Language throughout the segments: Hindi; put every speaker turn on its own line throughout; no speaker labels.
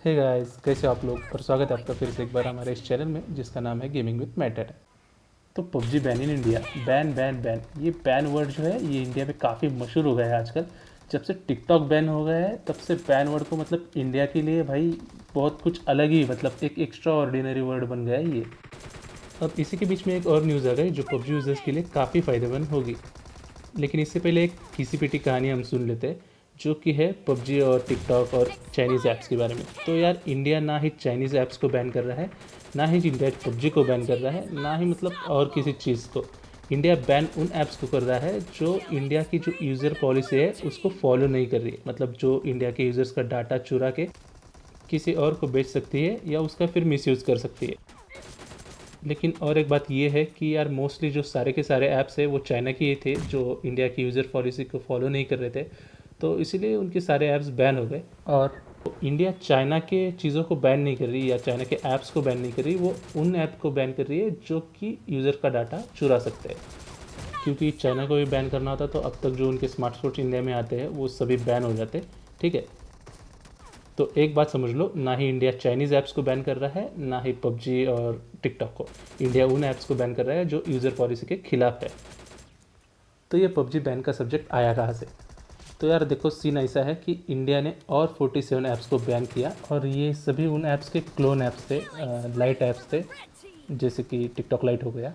हे गाइस, कैसे हो आप लोग। और स्वागत है आपका फिर से एक बार हमारे इस चैनल में जिसका नाम है गेमिंग विद मैटर। तो PUBG ban in India, ban ban ban, ये बैन वर्ड जो है ये इंडिया में काफ़ी मशहूर हो गया है आजकल। जब से टिकटॉक बैन हो गया है तब से बैन वर्ड को मतलब इंडिया के लिए भाई बहुत कुछ अलग ही, मतलब एक एक्स्ट्रा ऑर्डिनरी वर्ड बन गया है ये। अब इसी के बीच में एक और न्यूज़ आ गई जो पबजी यूज़र्स के लिए काफ़ी फ़ायदेमंद होगी। लेकिन इससे पहले एक घिसी पिटी कहानी हम सुन लेते हैं, जो कि है पबजी और टिकटॉक और चाइनीज़ ऐप्स के बारे में। तो यार इंडिया ना ही चाइनीज़ ऐप्स को बैन कर रहा है, ना ही इंडिया पबजी को बैन कर रहा है, ना ही मतलब और किसी चीज़ को। इंडिया बैन उन ऐप्स को कर रहा है जो इंडिया की जो यूज़र पॉलिसी है उसको फॉलो नहीं कर रही है, मतलब जो इंडिया के यूज़र्स का डाटा चुरा के किसी और को बेच सकती है या उसका फिर मिसयूज़ कर सकती है। लेकिन और एक बात ये है कि यार मोस्टली जो सारे के सारे ऐप्स है वो चाइना के ही थे जो इंडिया की यूज़र पॉलिसी को फॉलो नहीं कर रहे थे, तो इसीलिए उनके सारे ऐप्स बैन हो गए। और इंडिया चाइना के चीज़ों को बैन नहीं कर रही या चाइना के ऐप्स को बैन नहीं कर रही, वो उन ऐप को बैन कर रही है जो कि यूज़र का डाटा चुरा सकते हैं। क्योंकि चाइना को भी बैन करना होता तो अब तक जो उनके स्मार्टफोन्स इंडिया में आते हैं वो सभी बैन हो जाते। ठीक है, तो एक बात समझ लो, ना ही इंडिया चाइनीज़ ऐप्स को बैन कर रहा है, ना ही पबजी और टिकटॉक को। इंडिया उन ऐप्स को बैन कर रहा है जो यूज़र पॉलिसी के खिलाफ है। तो ये पबजी बैन का सब्जेक्ट आया कहाँ से? तो यार देखो, सीन ऐसा है कि इंडिया ने और 47 ऐप्स को बैन किया, और ये सभी उन ऐप्स के क्लोन ऐप्स थे, लाइट ऐप्स थे। जैसे कि टिकटॉक लाइट हो गया,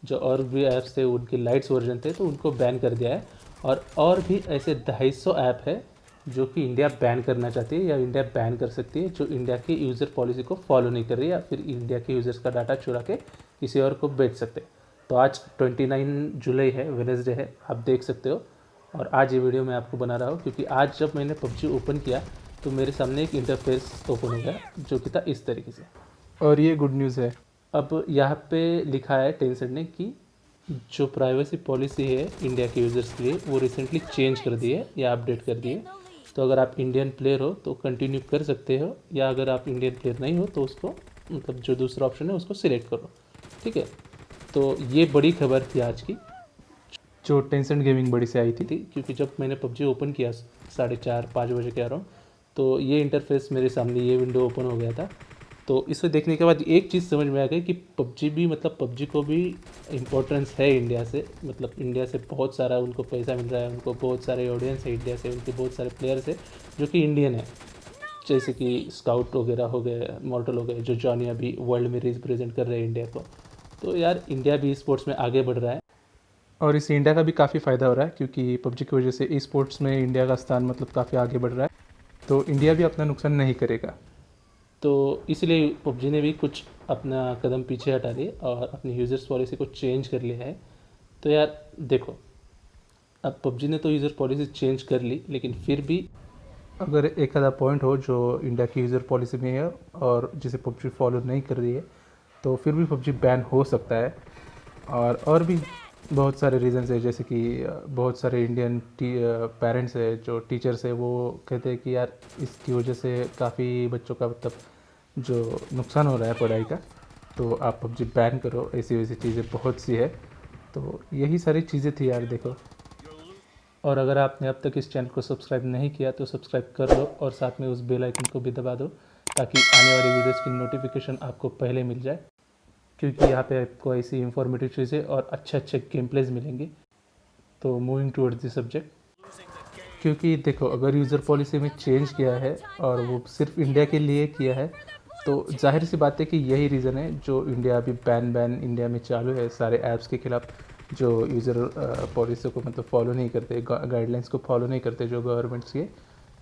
जो और भी ऐप्स थे उनके लाइट्स वर्जन थे तो उनको बैन कर दिया है। और भी ऐसे 250 ऐप है जो कि इंडिया बैन करना चाहती है या इंडिया बैन कर सकती है, जो इंडिया की यूज़र पॉलिसी को फॉलो नहीं कर रही है या फिर इंडिया के यूज़र्स का डाटा चुरा के किसी और को बेच सकते हैं। तो आज 29 जुलाई है, वेनसडे है, आप देख सकते हो। और आज ये वीडियो मैं आपको बना रहा हूँ क्योंकि आज जब मैंने पबजी ओपन किया तो मेरे सामने एक इंटरफेस ओपन हो गया जो कि था इस तरीके से। और ये गुड न्यूज़ है। अब यहाँ पे लिखा है टेंसेंट ने कि जो प्राइवेसी पॉलिसी है इंडिया के यूज़र्स के लिए वो रिसेंटली चेंज कर दी है या अपडेट कर दी है। तो अगर आप इंडियन प्लेयर हो तो कंटिन्यू कर सकते हो, या अगर आप इंडियन प्लेयर नहीं हो तो उसको मतलब जो दूसरा ऑप्शन है उसको सिलेक्ट करो। ठीक है, तो ये बड़ी खबर थी आज की जो टेंसेंट गेमिंग बड़ी से आई थी क्योंकि जब मैंने पबजी ओपन किया 4:30-5 बजे के अराउंड, तो ये इंटरफेस मेरे सामने, ये विंडो ओपन हो गया था। तो इसे देखने के बाद एक चीज़ समझ में आ गई कि पबजी भी, मतलब पबजी को भी इम्पोर्टेंस है इंडिया से, मतलब इंडिया से बहुत सारा उनको पैसा मिल रहा है, उनको बहुत सारे ऑडियंस है इंडिया से, उनके बहुत सारे प्लेयर्स है जो कि इंडियन है। जैसे कि स्काउट वगैरह हो गए, मॉर्टल हो गए, जो जॉनी अभी वर्ल्ड में रिप्रेजेंट कर रहे हैं इंडिया को। तो यार इंडिया भी स्पोर्ट्स में आगे बढ़ रहा है, और इससे इंडिया का भी काफ़ी फ़ायदा हो रहा है क्योंकि पबजी की वजह से ई स्पोर्ट्स में इंडिया का स्थान मतलब काफ़ी आगे बढ़ रहा है। तो इंडिया भी अपना नुकसान नहीं करेगा। तो इसलिए पबजी ने भी कुछ अपना कदम पीछे हटा लिए और अपनी यूज़र्स पॉलिसी को चेंज कर लिया है। तो यार देखो, अब पबजी ने तो यूज़र पॉलिसी चेंज कर ली, लेकिन फिर भी अगर एक आधा पॉइंट हो जो इंडिया की यूज़र पॉलिसी में है और जिसे पबजी फॉलो नहीं कर रही है, तो फिर भी पबजी बैन हो सकता है। और भी बहुत सारे रीज़न्स है, जैसे कि बहुत सारे इंडियन पेरेंट्स है, जो टीचर्स है, वो कहते हैं कि यार इसकी वजह से काफ़ी बच्चों का मतलब जो नुकसान हो रहा है पढ़ाई का, तो आप पबजी बैन करो, ऐसी वैसी चीज़ें बहुत सी है। तो यही सारी चीज़ें थी यार देखो। और अगर आपने अब तक इस चैनल को सब्सक्राइब नहीं किया तो सब्सक्राइब कर लो और साथ में उस बेल आइकन को भी दबा दो ताकि आने वाली वीडियोस की नोटिफिकेशन आपको पहले मिल जाए, क्योंकि यहाँ पे आपको ऐसी इंफॉर्मेटिव चीज़ें और अच्छे अच्छे गेम प्लेज मिलेंगे। तो मूविंग टूवर्ड्स द सब्जेक्ट, क्योंकि देखो अगर यूज़र पॉलिसी में चेंज किया है और वो सिर्फ इंडिया के लिए किया है, तो जाहिर सी बात है कि यही रीज़न है जो इंडिया अभी बैन बैन इंडिया में चालू है सारे ऐप्स के खिलाफ जो यूज़र पॉलिसी को मतलब फॉलो नहीं करते, गाइडलाइंस को फॉलो नहीं करते जो गवर्नमेंट्स के।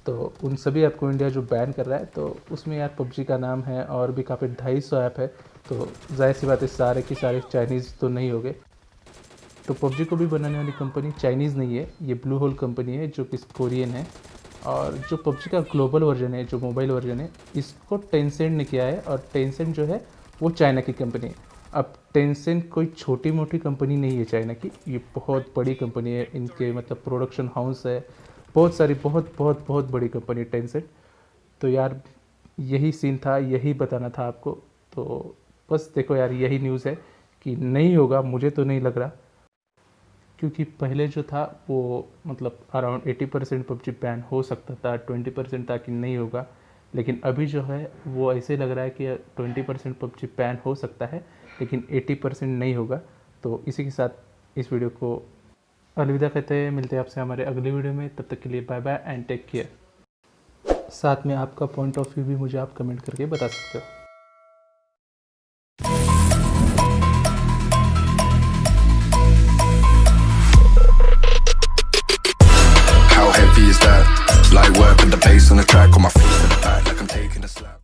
तो उन सभी ऐप को इंडिया जो बैन कर रहा है, तो उसमें यार पबजी का नाम है और भी काफ़ी 250 ऐप है। तो जाहिर सी बात है सारे की सारे चाइनीज़ तो नहीं हो गए। तो पबजी को भी बनाने वाली कंपनी चाइनीज़ नहीं है, ये ब्लू होल कंपनी है जो कि कोरियन है। और जो पबजी का ग्लोबल वर्जन है, जो मोबाइल वर्जन है, इसको टेंसेंट ने किया है, और टेंसेंट जो है वो चाइना की कंपनी है। अब टेंसेंट कोई छोटी मोटी कंपनी नहीं है चाइना की, ये बहुत बड़ी कंपनी है, इनके मतलब प्रोडक्शन हाउस है बहुत सारी, बहुत बहुत बहुत बड़ी कंपनी टेंसेंट। तो यार यही सीन था, यही बताना था आपको। तो बस देखो यार, यही न्यूज़ है कि नहीं होगा, मुझे तो नहीं लग रहा, क्योंकि पहले जो था वो मतलब अराउंड 80% पबजी बैन हो सकता था, 20% था कि नहीं होगा। लेकिन अभी जो है वो ऐसे लग रहा है कि 20% पबजी बैन हो सकता है, लेकिन 80% नहीं होगा। तो इसी के साथ इस वीडियो को अलविदा कहते हैं। मिलते हैं आपसे हमारे अगले वीडियो में, तब तक के लिए bye bye and take care. साथ में आपका पॉइंट ऑफ व्यू भी मुझे आप कमेंट करके बता सकते हो।